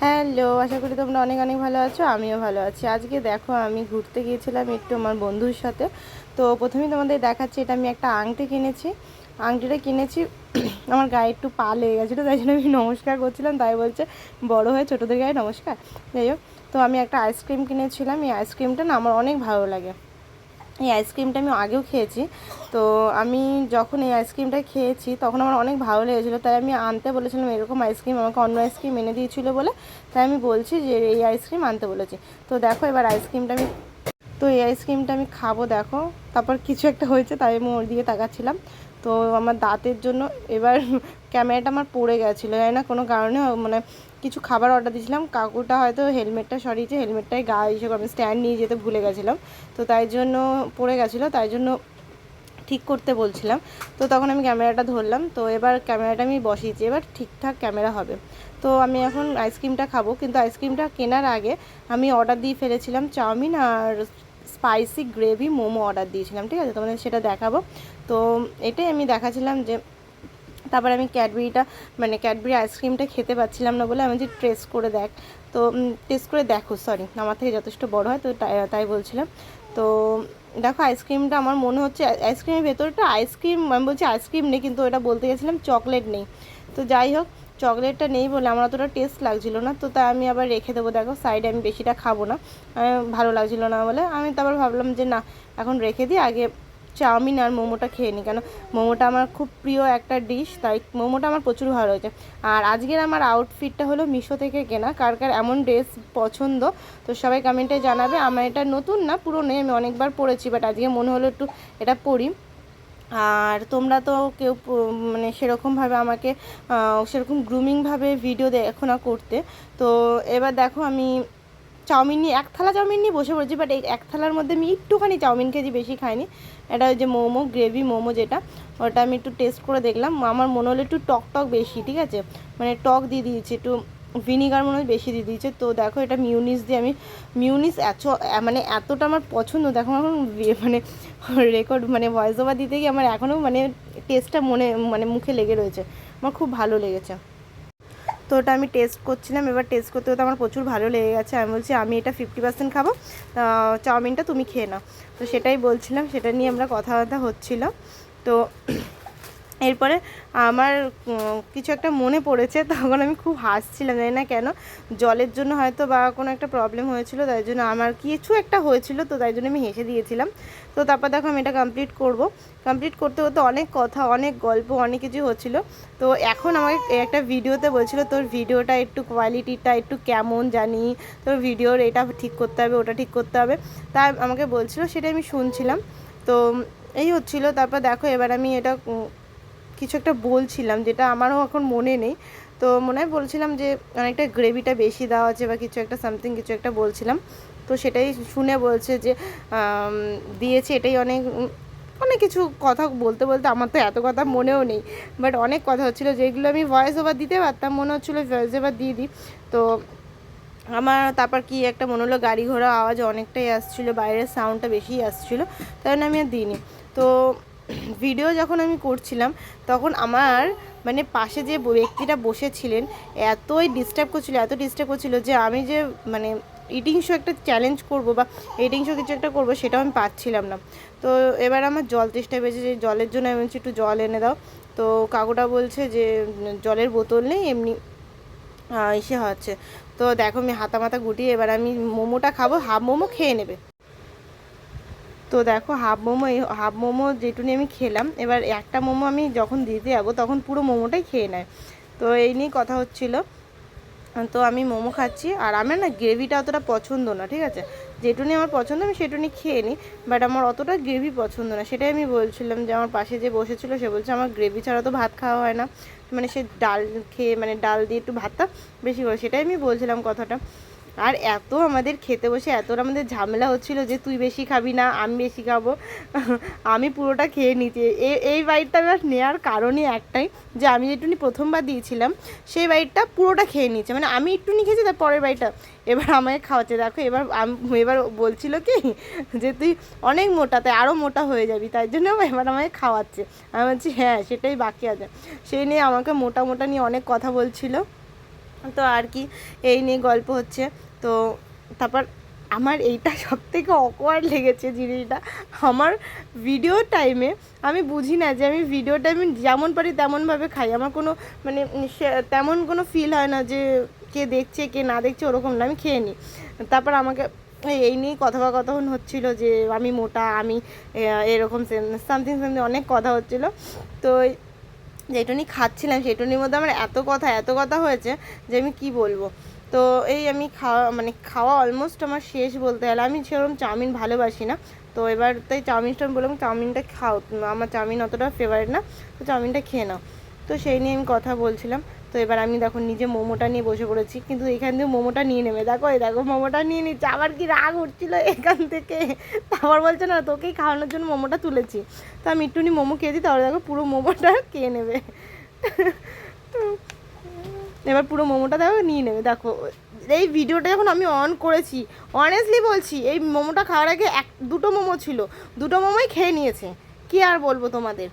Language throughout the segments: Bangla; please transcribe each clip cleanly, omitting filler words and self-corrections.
হ্যালো, আশা করি তোমরা অনেক অনেক ভালো আছো। আমিও ভালো আছি। আজকে দেখো আমি ঘুরতে গিয়েছিলাম একটু আমার বন্ধুর সাথে। তো প্রথমেই তোমাদের দেখাচ্ছি, এটা আমি একটা আংটি কিনেছি। আংটিটা কিনেছি আমার গায়ে একটু পা লেগে গেছিলো, তাই জন্য আমি নমস্কার করছিলাম, তাই বলছে বড়ো হয়ে ছোটোদের গায়ে নমস্কার। যাই হোক, তো আমি একটা আইসক্রিম কিনেছিলাম। এই আইসক্রিমটা না আমার অনেক ভালো লাগে। এই আইসক্রিমটা আমি আগেও খেয়েছি। তো আমি যখন এই আইসক্রিমটা খেয়েছি তখন আমার অনেক ভালো লেগেছিলো, তাই আমি আনতে বলেছিলাম এরকম আইসক্রিম। আমাকে অন্য আইসক্রিম এনে দিয়েছিলো বলে তাই আমি বলছি যে এই আইসক্রিম আনতে বলেছি। তো দেখো এবার এই আইসক্রিমটা আমি খাবো। দেখো তারপর কিছু একটা হয়েছে তাই আমি ওর দিকে তাকাচ্ছিলাম। তো আমার দাঁতের জন্য এবার ক্যামেরাটা আমার পড়ে গেছিলো, জানি না কোনো কারণে, মানে কিছু খাবার অর্ডার দিয়েছিলাম, কাকুটা হয়তো হেলমেটটা সরিয়েছে, হেলমেটটাই গা হিসেবে আমি স্ট্যান্ড নিয়ে যেতে ভুলে গেছিলাম। তো তাই জন্য পড়ে গেছিলো, তাই জন্য ঠিক করতে বলছিলাম। তো তখন আমি ক্যামেরাটা ধরলাম। তো এবার ক্যামেরাটা আমি বসিয়েছি, এবার ঠিকঠাক ক্যামেরা হবে। তো আমি এখন আইসক্রিমটা খাবো, কিন্তু আইসক্রিমটা কেনার আগে আমি অর্ডার দিয়ে ফেলেছিলাম চাউমিন আর স্পাইসি গ্রেভি মোমো অর্ডার দিয়েছিলাম, ঠিক আছে, তোমাদের সেটা দেখাবো। তো এটাই আমি দেখাচ্ছিলাম যে তারপর আমি ক্যাডবেরি আইসক্রিমটা খেতে পাচ্ছিলাম না বলে আমি যে টেস্ট করে দেখ। তো টেস্ট করে দেখো, সরি, আমার থেকে যথেষ্ট বড় হয়, তো তাই বলছিলাম। তো দেখো আইসক্রিমটা আমার মনে হচ্ছে আইসক্রিমের ভেতরটা আইসক্রিম, আমি বলছি আইসক্রিম নেই, কিন্তু ওটা বলতে গেছিলাম চকলেট নেই। তো যাই হোক, চকলেটটা নেই বলে আমার অতটা টেস্ট লাগছিলো না, তো তাই আমি আবার রেখে দেবো। দেখো সাইডে আমি বেশিটা খাবো না, ভালো লাগছিলো না বলে আমি তারপর ভাবলাম যে না, এখন রেখে দিই, আগে চাউমিন আর মোমোটা খেয়ে নিই, কেন মোমোটা আমার খুব প্রিয় একটা ডিশ, তাই মোমোটা আমার প্রচুর ভালো হয়েছে। আর আজকের আমার আউটফিটটা হলো মিশো থেকে কেনা। কার কার এমন ড্রেস পছন্দ তো সবাই কমেন্টে জানাবে। আমার এটা নতুন না, পুরনো, আমি অনেকবার পরেছি, বাট আজকে মনে হলো একটু এটা পরি। আর তোমরা তো কেউ মানে সেরকমভাবে আমাকে সেরকম গ্রুমিংভাবে ভিডিও দেখো না করতে। তো এবার দেখো আমি চাউমিন নিয়ে এক থালা চাউমিন নিয়ে বসে পড়েছি, বাট এই এক থালার মধ্যে আমি একটুখানি চাউমিন খেয়েছি, বেশি খাইনি। এটা ওই যে মোমো, গ্রেভি মোমো যেটা, ওটা আমি একটু টেস্ট করে দেখলাম। আমার মনে হলো একটু টক টক বেশি, ঠিক আছে, মানে টক দিয়ে দিয়েছে, একটু ভিনিগার মনে হয় বেশি দিয়ে দিয়েছে। তো দেখো এটা মিউনিস দিয়ে, আমি মিউনিস মানে এতটা আমার পছন্দ। দেখো এখন মানে রেকর্ড মানে ভয়েস ওভার দিতে গিয়ে আমার এখনও মানে টেস্টটা মানে মুখে লেগে রয়েছে, আমার খুব ভালো লেগেছে। তো ওটা আমি টেস্ট করছিলাম, এবার টেস্ট করতে করতে আমার প্রচুর ভালো লেগে গেছে। আমি বলছি আমি এটা 50% খাবো, চাউমিনটা তুমি খেয়ে নাও। তো সেটাই বলছিলাম, সেটা নিয়ে আমরা কথাবার্তা হচ্ছিল। তো এরপরে আমার কিছু একটা মনে পড়েছে, তখন আমি খুব হাসছিলাম, জানি না কেন, জলের জন্য হয়তো বা কোনো একটা প্রবলেম হয়েছিল, তাই জন্য আমার কিছু একটা হয়েছিল, তো তাই জন্য আমি হেসে দিয়েছিলাম। তো তারপর দেখো আমি এটা কমপ্লিট করতে করতে অনেক কথা, অনেক গল্প, অনেক কিছু হচ্ছিলো। তো এখন আমাকে একটা ভিডিওতে বলছিল তোর ভিডিওটা একটু কোয়ালিটিটা একটু কেমন জানি, তোর ভিডিওর এটা ঠিক করতে হবে, ওটা ঠিক করতে হবে, তাই আমাকে বলছিল, সেটা আমি শুনছিলাম। তো এই হচ্ছিলো। তারপর দেখো এবার আমি এটা কিছু একটা বলছিলাম, যেটা আমারও এখন মনে নেই। তো মনে হয় বলছিলাম যে অনেকটা গ্রেভিটা বেশি দেওয়া আছে বা কিছু একটা সামথিং কিছু একটা বলছিলাম। তো সেটাই শুনে বলছে যে দিয়েছে, এটাই অনেক অনেক কিছু কথা বলতে বলতে আমার তো এত কথা মনেও নেই, বাট অনেক কথা হচ্ছিলো যেগুলো আমি ভয়েস ওভার দিতে পারতাম, মনে হচ্ছিলো ভয়েস ওভার দিয়ে দিই। তো আমার তারপর কি একটা মনে হলো গাড়ি ঘোড়া আওয়াজ অনেকটাই আসছিলো, বাইরের সাউন্ডটা বেশিই আসছিলো, তাই জন্য আমি আর দিইনি। তো ভিডিও যখন আমি করছিলাম তখন আমার মানে পাশে যে ব্যক্তিটা বসেছিলেন এতই ডিস্টার্ব করছিলো যে আমি যে মানে ইটিং শো একটা চ্যালেঞ্জ করব বা ইটিং শো কিছু একটা করবো সেটাও আমি পাচ্ছিলাম না। তো এবার আমার জল চেষ্টা পেয়েছে, যে জলের জন্য আমি বলছি একটু জল এনে দাও। তো কাকুটা বলছে যে জলের বোতল নেই, এমনি এসে হচ্ছে। তো দেখো আমি হাতা মাথা গুটিয়ে এবার আমি মোমোটা খাবো, হাফ মোমো খেয়ে নেবে। তো দেখো হাফ মোমো যেটুনি আমি খেলাম, এবার একটা মোমো আমি যখন দিতে যাবো তখন পুরো মোমোটাই খেয়ে নেয়। তো এই নিয়েই কথা হচ্ছিলো। তো আমি মোমো খাচ্ছি, আর আমার না গ্রেভিটা অতটা পছন্দ না, ঠিক আছে, যেটুনি আমার পছন্দ আমি সেটুনি খেয়ে নিই, বাট আমার অতটা গ্রেভি পছন্দ না। সেটাই আমি বলছিলাম, যে আমার পাশে যে বসেছিলো সে বলছে আমার গ্রেভি ছাড়া তো ভাত খাওয়া হয় না, মানে সে ডাল খেয়ে, মানে ডাল দিয়ে একটু ভাতটা বেশি করে, সেটাই আমি বলছিলাম কথাটা। আর এত আমাদের খেতে বসে এত আমাদের ঝামেলা হচ্ছিল যে তুই বেশি খাবি না, আমি বেশি খাবো, আমি পুরোটা খেয়ে নিচ্ছি। এই বাইটটা আমার নেওয়ার কারণই একটাই, যে আমি যেটুনি প্রথমবার দিয়েছিলাম সেই বাইটটা পুরোটা খেয়ে নিচ্ছে, মানে আমি একটুনি খেয়েছি, তার পরের বাইটটা এবার আমাকে খাওয়াচ্ছে। দেখো এবার বলছিল কি যে তুই অনেক মোটা, তাই আরও মোটা হয়ে যাবি, তাই জন্য এবার আমাকে খাওয়াচ্ছে। আমি বলছি হ্যাঁ সেটাই বাকি আছে, সেই নিয়ে আমাকে মোটা মোটা নিয়ে অনেক কথা বলছিল। তো আর কি এই নিয়ে গল্প হচ্ছে। তো তারপর আমার এইটা সবথেকে অকওয়ার্ড লেগেছে জিনিসটা, আমার ভিডিও টাইমে আমি বুঝি না যে আমি ভিডিও টাইমে যেমন পারি তেমনভাবে খাই, আমার কোনো মানে তেমন কোনো ফিল হয় না যে কে দেখছে কে না দেখছে ওরকম না, আমি খেয়ে নিই। তারপর আমাকে এই নিয়েই কথোপকথন হচ্ছিলো যে আমি মোটা, আমি এরকম সামথিং অনেক কথা হচ্ছিলো। তো যেটুনি খাচ্ছিলাম সেটুনির মধ্যে আমার এত কথা হয়েছে যে আমি কি বলবো। তো এই আমি খাওয়া অলমোস্ট আমার শেষ বলতে গেলে। আমি সেরকম চাউমিন ভালোবাসি না, তো এবার তাই চাউমিনটা আমি বললাম চাউমিনটা খাও, আমার চাউমিন অতটা ফেভারিট না, তো চাউমিনটা খেয়ে নাও। তো সেই নিয়ে আমি কথা বলছিলাম। তো এবার আমি দেখো নিজে মোমোটা নিয়ে বসে পড়েছি, কিন্তু এখান থেকে মোমোটা নিয়ে নেবে, দেখো এই দেখো মোমোটা নিয়ে নিচ্ছে। আবার কি রাগ উঠছিলো এখান থেকে, আবার বলছে না তোকেই খাওয়ানোর জন্য মোমোটা তুলেছি। তো আমি একটুনি মোমো খেয়ে দিই, তাহলে দেখো পুরো মোমোটা খেয়ে নেবে। এবার পুরো মোমোটা দেখো নিয়ে নেবে। দেখো এই ভিডিওটা যখন আমি অন করেছি, অনেস্টলি বলছি এই মোমোটা খাওয়ার আগে দুটো মোমো ছিল, দুটো মোমোই খেয়ে নিয়েছে। কি আর বলবো তোমাদের,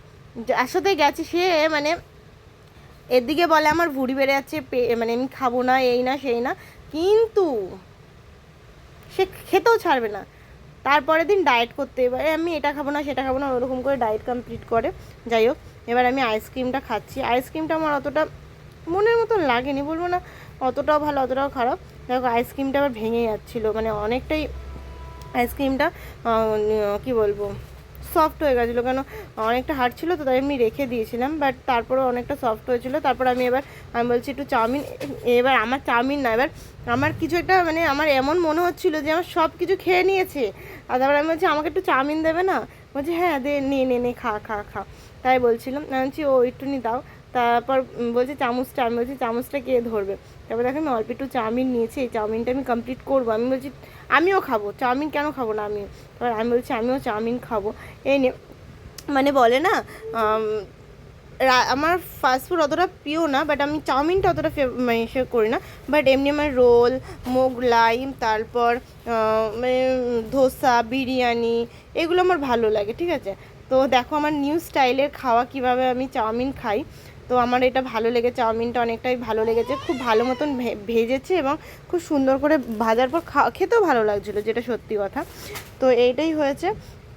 যার সাথে গেছি সে মানে এদিকে বলে আমার ভুঁড়ি বেড়ে যাচ্ছে, মানে আমি খাবো না, এই না সেই না, কিন্তু সে খেতেও ছাড়বে না। তারপরের দিন ডায়েট করতে, এবারে আমি এটা খাবো না সেটা খাবো না ওরকম করে ডায়েট কমপ্লিট করে। যাই হোক, এবার আমি আইসক্রিমটা খাচ্ছি। আইসক্রিমটা আমার অতটা মনের মতন লাগেনি, বলবো না অতটাও ভালো অতটাও খারাপ। দেখো আইসক্রিমটা আবার ভেঙে যাচ্ছিলো, মানে অনেকটাই আইসক্রিমটা কি বলবো সফট হয়ে গেছিলো, কেন অনেকটা হার্ড ছিল তো তাই আমি রেখে দিয়েছিলাম, বাট তারপরে অনেকটা সফট হয়েছিল। তারপর আমি বলছি একটু চাউমিন, এবার আমার চাউমিন না, এবার আমার কিছু একটা মানে আমার এমন মনে হচ্ছিলো যে আমার সব কিছু খেয়ে নিয়েছে। আর তারপর আমি বলছি আমাকে একটু চাউমিন দেবে না, বলছি হ্যাঁ দে, নে খা খা খা। তাই বলছিলাম, আমি বলছি ও একটুনি দাও। তারপর বলছে চামচটা, আমি বলছি চামচটা কে ধরবে। তারপর দেখো আমি অল্প একটু চাউমিন নিয়েছি, এই চাউমিনটা আমি কমপ্লিট করবো। আমি বলছি আমিও খাবো চাউমিন, কেন খাবো না আমিও। এবার আমি বলছি আমিও চাউমিন খাবো। এই নিয়ে মানে বলে না আমার ফাস্টফুড অতটা প্রিয় না, বাট আমি চাউমিনটা অতটা মানে সে করি না, বাট এমনি আমার রোল, মোগলাই, তারপর মানে ধোসা, বিরিয়ানি এগুলো আমার ভালো লাগে, ঠিক আছে। তো দেখো আমার নিউ স্টাইলের খাওয়া কিভাবে আমি চাউমিন খাই। তো আমার এটা ভালো লেগেছে, চাউমিনটা অনেকটাই ভালো লেগেছে, খুব ভালো মতন ভেজেছে এবং খুব সুন্দর করে ভাজার পর খেতেও ভালো লাগছিলো, যেটা সত্যি কথা। তো এইটাই হয়েছে।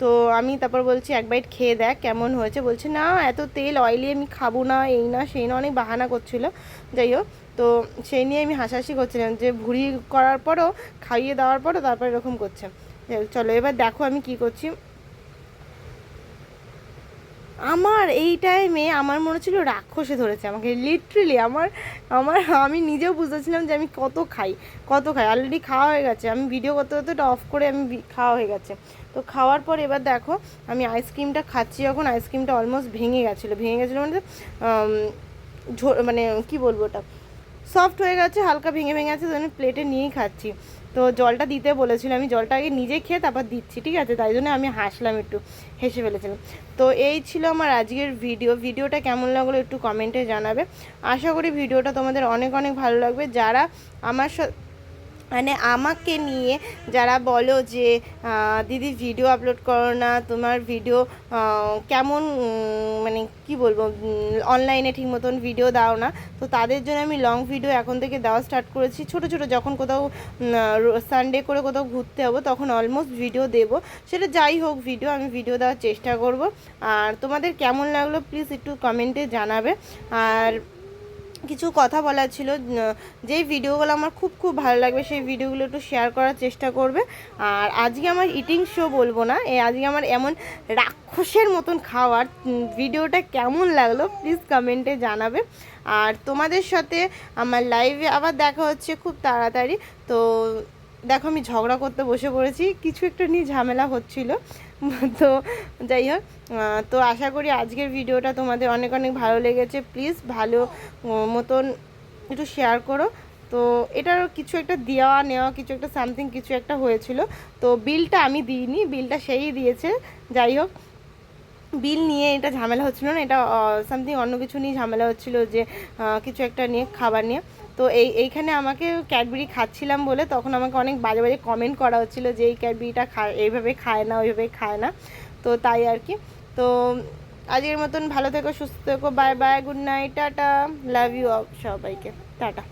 তো আমি তারপর বলছি এক বাইট খেয়ে দেখ কেমন হয়েছে, বলছে না এত তেল অয়েলি আমি খাবো না, এই না সেই না, অনেক বাহানা করছিল। যাই হোক, তো সেই নিয়ে আমি হাসাহাসি করছিলাম যে ভুঁড়ি করার পরও, খাইয়ে দেওয়ার পরও তারপর এরকম করছে। চলো এবার দেখো আমি কি করছি। আমার এই টাইমে আমার মনে হচ্ছিলো রাক্ষসে ধরেছে আমাকে, লিটারেলি আমার আমার আমি নিজেও বুঝতেছিলাম যে আমি কত খাই। অলরেডি খাওয়া হয়ে গেছে, আমি ভিডিও করতে করতে এটা অফ করে আমি খাওয়া হয়ে গেছে। তো খাওয়ার পর এবার দেখো আমি আইসক্রিমটা খাচ্ছি, যখন আইসক্রিমটা অলমোস্ট ভেঙে গেছিলো মানে মানে কী বলবো ওটা সফট হয়ে গেছে, হালকা ভেঙে আছে, তো আমি প্লেটে নিয়েই খাচ্ছি। তো জলটা দিতে বলেছিল, আমি জলটা আগে নিজে খেয়ে তারপর দিচ্ছি, ঠিক আছে, তাই জন্য আমি হাসলাম, একটু হেসে ফেলেছিলাম। তো এই ছিল আমার আজকের ভিডিওটা কেমন লাগলো একটু কমেন্টে জানাবে। আশা করি ভিডিওটা তোমাদের অনেক অনেক ভালো লাগবে। যারা আমার মানে আমাকে নিয়ে যারা বলো যে দিদি ভিডিও আপলোড করো না, তোমার ভিডিও কেমন মানে কি বলবো অনলাইনে ঠিক মতন ভিডিও দাও না, তো তাদের জন্য আমি লং ভিডিও এখন থেকে দেওয়া স্টার্ট করেছি। ছোট যখন কোথাও সানডে করে কোথাও ঘুরতে যাবো তখন অলমোস্ট ভিডিও দেবো, সেটা যাই হোক আমি ভিডিও দেওয়ার চেষ্টা করব। আর তোমাদের কেমন লাগলো প্লিজ একটু কমেন্টে জানাবে। আর কিছু কথা বলার ছিল, যেই ভিডিওগুলো আমার খুব ভালো লাগবে সেই ভিডিওগুলো একটু শেয়ার করার চেষ্টা করবে। আর আজকে আমার ইটিং শো বলবো না, আজকে আমার এমন রাক্ষসের মতন খাওয়ার ভিডিওটা কেমন লাগলো প্লিজ কমেন্টে জানাবে। আর তোমাদের সাথে আমার লাইভে আবার দেখা হচ্ছে খুব তাড়াতাড়ি। তো দেখো আমি ঝগড়া করতে বসে পড়েছি, কিছু একটা নিয়ে ঝামেলা হচ্ছিল। তো যাই হোক, তো আশা করি আজকের ভিডিওটা তোমাদের অনেক অনেক ভালো লেগেছে। প্লিজ ভালো মতন একটু শেয়ার করো। তো এটার কিছু একটা দেওয়া নেওয়া কিছু একটা সামথিং কিছু একটা হয়েছিল, তো বিলটা আমি দিইনি, বিলটা সেই দিয়েছে। যাই হোক, বিল নিয়ে এটা ঝামেলা হচ্ছিলো না, এটা সামথিং অন্য কিছু নিয়ে ঝামেলা হচ্ছিলো, যে কিছু একটা নিয়ে খাবার নিয়ে। তো এইখানে আমাকে ক্যাডবেরি খাচ্ছিলাম বলে তখন আমাকে অনেক বাজে কমেন্ট করা হচ্ছিলো যে এই ক্যাডবেরিটা এইভাবে খায় না, ওইভাবে খায় না। তো তাই আর কি। তো আজকের মতন ভালো থেকো, সুস্থ থেকো, bye bye, good night, tata, love you সবাইকে, টাটা।